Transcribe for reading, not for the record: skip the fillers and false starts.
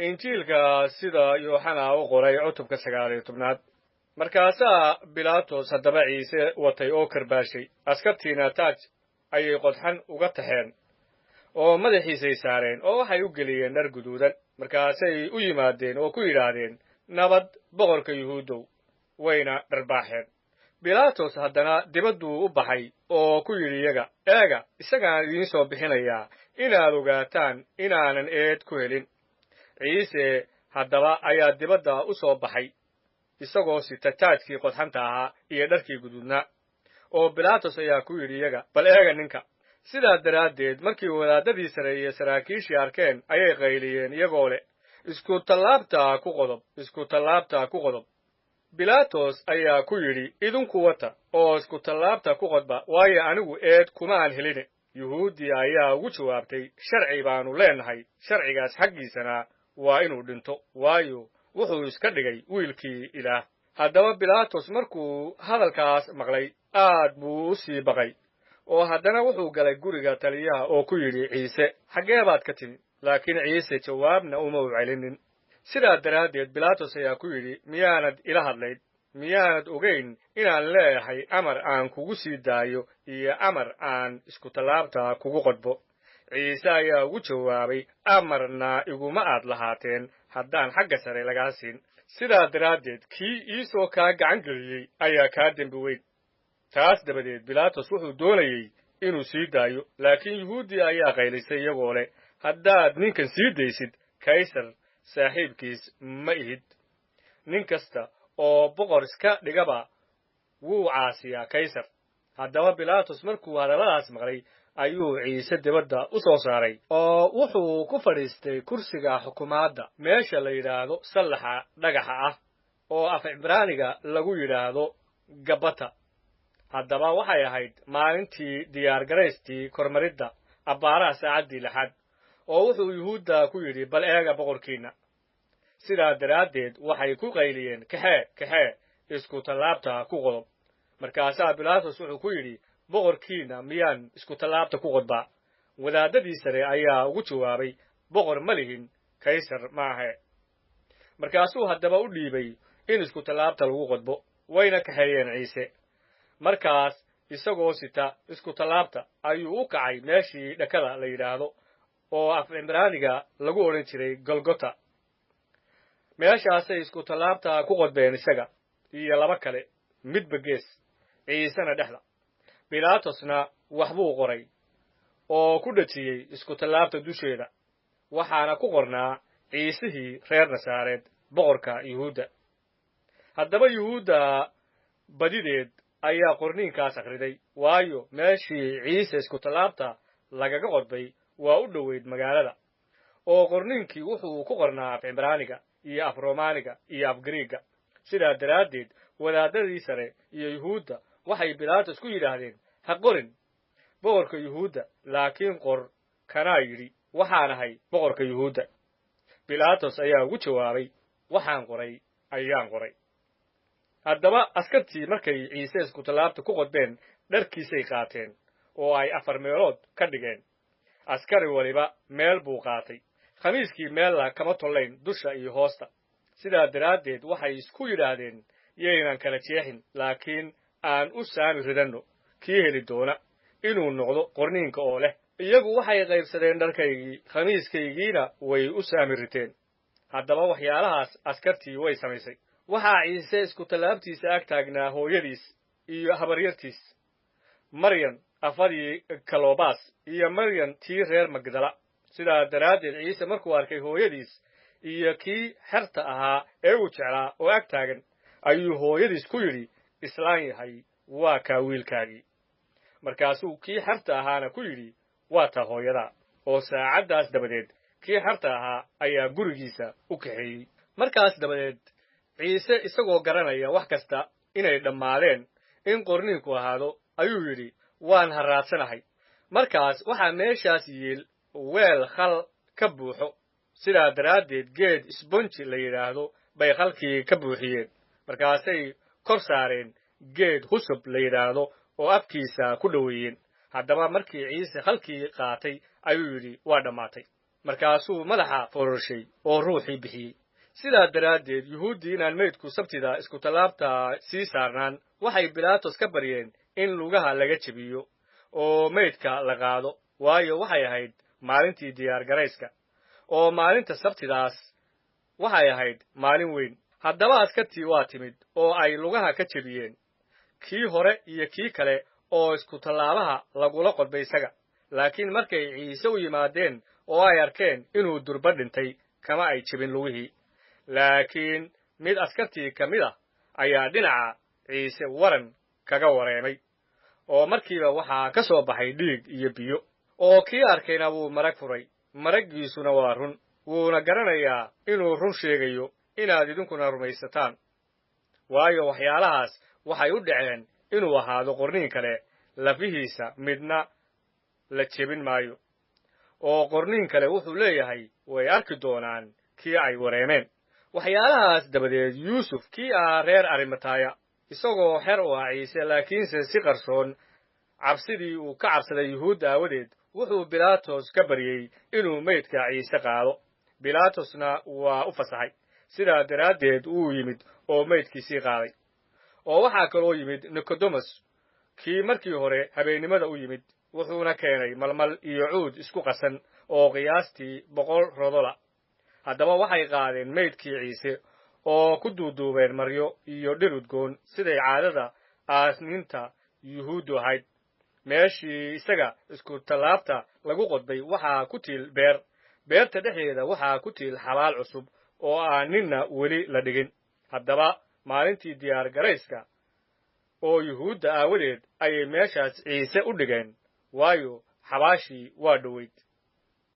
injiilka sida Yooxana u qoray cutubka 19 markaasaa Bilaatos haddaba Ciise watay oo karbaashay askartiina taaj ayay qodxan uga taxeen oo madaxiisay saareen oo waxay u geliyeen dhar guduudan markaasay u yimaadeen oo ku yidhaahdeen nabad boqorka yuhuudow wayna dharbaaxeen Bilaatos haddana dibadduu u baxay oo ku yidhi iyaga eega isagaan idiin soo bixinayaa inaad ogaataan inaanan eed ku helin Ciise haddaba ayaa dibadda u soo baxay isagoo sita taajkii qodxanta ahaa iyo dharkii guduudnaa oo Bilaatos ayaa ku yidhi iyaga bal eega ninka sidaa daraaddeed markii wadaadadii sare iyo saraakiishii arkeen ayay qayliyeen iyagoo leh isku tallaabta ku qodob Bilaatos ayaa ku yidhi idinku wata oo isku tallaabta ku qodba waayo anigu eed kuma aan helin yuhuudi ayaa ugu jawaabtay sharci baanu leenahay sharcigaas xaggiisana waa inuu dhinto waayo wuxuu iska dhigay wiilkii Ilaah haddaba Bilaatos markuu hadalkaas maqlay aad buu u sii baqay oo haddana wuxuu galay guriga taliyaha oo ku yidhi Ciise xaggee baad ka timi laakiin Ciise jawaabna uma u celinin sidaa daraaddeed Bilaatos ayaa ku yidhi miyaanad ila hadlayd miyaanad ogayn inaan leeyahay amar aan kugu sii daayo iyo amar aan isku tallaabta kugu qodbo Ciise ayaa ugu jawaabay amarna iguma aad lahaateen haddaan xagga sare lagaa siin sidaa daraaddeed kii iisoo kaa gacan geliyey ayaa kaa dembi weyn taas dabadeed Bilaatos wuxuu doonayey inuu sii daayo laakiin yuhuudi ayaa qaylisay iyagoo leh haddaad ninkan sii daysid kaysar saaxiibkiis ma ihid nin kasta oo boqor iska dhigaba wuu caasiyaa kaysar haddaba Bilaatos markuu hadalladaas maqlay ayuu Ciise dibadda u soo saaray oo wuxuu ku fadhiistay kursiga xukuumadda meesha la yidhaahdo sallaxa dhagaxa ah oo af Cibraaniga lagu yidhaahdo Gabata haddaba waxay ahayd maalintii diyaargaraystii kormaridda abbaaraha saacaddii 6 oo wuxuu yuhuudda ku yidhi bal eega boqorkiina sidaa daraaddeed waxay ku qayliyeen kaxee isku tallaabta ku qodob markaasaa Bilaatos wuxuu ku yidhi boqorkiina miyaan isku tallaabta ku qodbaa wadaadadii sare ayaa ugu jawaabay boqor ma lihin kaysar maahe markaasuu haddaba u dhiibay in isku tallaabta lagu qodbo wayna kaxeeyeen Ciise markaas isagoo sita isku tallaabta ayuu u kacay meeshii dhakada la yidhaahdo oo af Cibraaniga lagu odhan jiray Golgota meeshaasay isku tallaabta ku qodbeen isaga iyo laba kale midba gees Ciisena dhexda Bilaatosna waxbuu qoray oo ku dhajiyey isku tallaabta dusheeda waxaana ku qornaa Ciisihii reer Nasaareed boqorka Yuhuudda haddaba Yuhuudda badideed ayaa qorniinkaas akhriday waayo meeshii Ciise isku tallaabta lagaga qodbay waa u dhoweyd magaalada oo qorniinkii wuxuu ku qornaa af Cibraaniga iyo af Roomaaniga iyo af Giriigga sidaa daraaddeed wadaadadii sare iyo yuhuudda waxay Bilaatos ku yidhaahdeen ha qorin boqorka yuhuudda laakiin qor kanaa yidhi waxaan ahay boqorka yuhuudda Bilaatos ayaa ugu jawaabay waxaan qoray ayaan qoray haddaba askartii markay Ciise isku tallaabta ku qodbeen dharkiisay qaateen oo ay 4 meelood ka dhigeen askari waliba meel buu qaatay khamiiskii meella kama tollayn dusha iyo hoosta sidaa daraaddeed waxay isku yidhaahdeen yaynan kala jeexin laakiin aan u saami ridanno kii heli doona inuu noqdo qorniinka oo leh iyagu waxay qaybsadeen dharkaygii khamiiskaygiina way u saami riteen haddaba waxyaalahaas askartii way samaysay waxaa Ciise isku tallaabtiisa ag taagnaa hooyadiis iyo habaryartiis Maryam afadii Kalobaas iyo Maryam tii reer Magdala sidaa daraaddeed Ciise markuu arkay hooyadiis iyo kii xerta ahaa ee uu jeclaa oo ag taagan ayuu hooyadiis ku yidhi islaan yahay waa kaa wiilkaagii markaasuu kii xerta ahaana ku yidhi waa taa hooyada oo saacaddaas dabadeed kii xerta ahaa ayaa gurigiisa u kaxeeyey markaas dabadeed Ciise isagoo garanaya wax kasta inay dhammaadeen in qorniinku ahaado ayuu yidhi waan harraadsanahay markaas waxaa meeshaas yiil weel khal ka buuxo sidaa daraaddeed geed isbonji la yidhaahdo bay khalkii ka buuxiyeen markaasay kor saareen geed husub la yidhaahdo oo afkiisa ku dhoweeyeen haddaba markii Ciise khalkii qaatay ayuu yidhi waa dhammaatay markaasuu madaxa fororshay oo ruuxii bixiyey sidaa daraaddeed yuhuuddii inaan meydku sabtida isku tallaabta sii saarnaan waxay bilaatos ka baryeen in lugaha laga jebiyo oo meydka la qaado waayo waxay ahayd maalintii diyaargarayska oo maalinta sabtidaas waxay ahayd maalin weyn haddaba askartii waa timid oo ay lugaha ka jebiyeen kii hore iyo kii kale oo isku tallaabaha lagula qodbay isaga laakiin markay ciise u yimaadeen oo ay arkeen inuu durba dhintay kama ay jebin lugihii laakiin mid askartii ka mid ah ayaa dhinaca ciise waran kaga wareemay oo markiiba waxaa ka soo baxay dhiig iyo biyo oo kii arkayna wuu marag furay maraggiisuna waa run wuuna garanayaa inuu run sheegayo inaad idinkuna rumaysataan waayo waxyaalahaas waxay u dhaceen inuu ahaado qorniin kale lafihiisa midna la jebin maayo oo qorniin kale wuxuu leeyahay way arki doonaan kii ay wareemeen waxyaalahaas dabadeed yuusuf kii ah reer arimataya isagoo xer u ah ciise laakiinse si qarsoon cabsidii uu ka cabsaday yuhuud aawadeed wuxuu bilaatos ka baryey inuu meydka ciise qaado bilaatosna waa u fasaxay sidaa daraaddeed uu yimid oo meydkiisii qaaday oo waxaa kaloo yimid nikodemus kii markii hore habeennimada u yimid wuxuuna keenay malmal iyo cuud isku qasan oo qiyaastii 100 rodola haddaba waxay qaadeen meydkii ciise oo ku duuduubeen maryo iyo dhir udgoon siday caadada aasniinta yuhuuddu ahayd meeshii isaga isku tallaabta lagu qodbay waxaa ku tiil beerta dhexdeeda waxaa ku tiil xabaal cusub oo aan ninna weli la dhigin haddaba maalintii diyaargarayska oo yuhuudda aawadeed ayay meeshaas ciise u dhigeen waayo xabaashii waa dhoweyd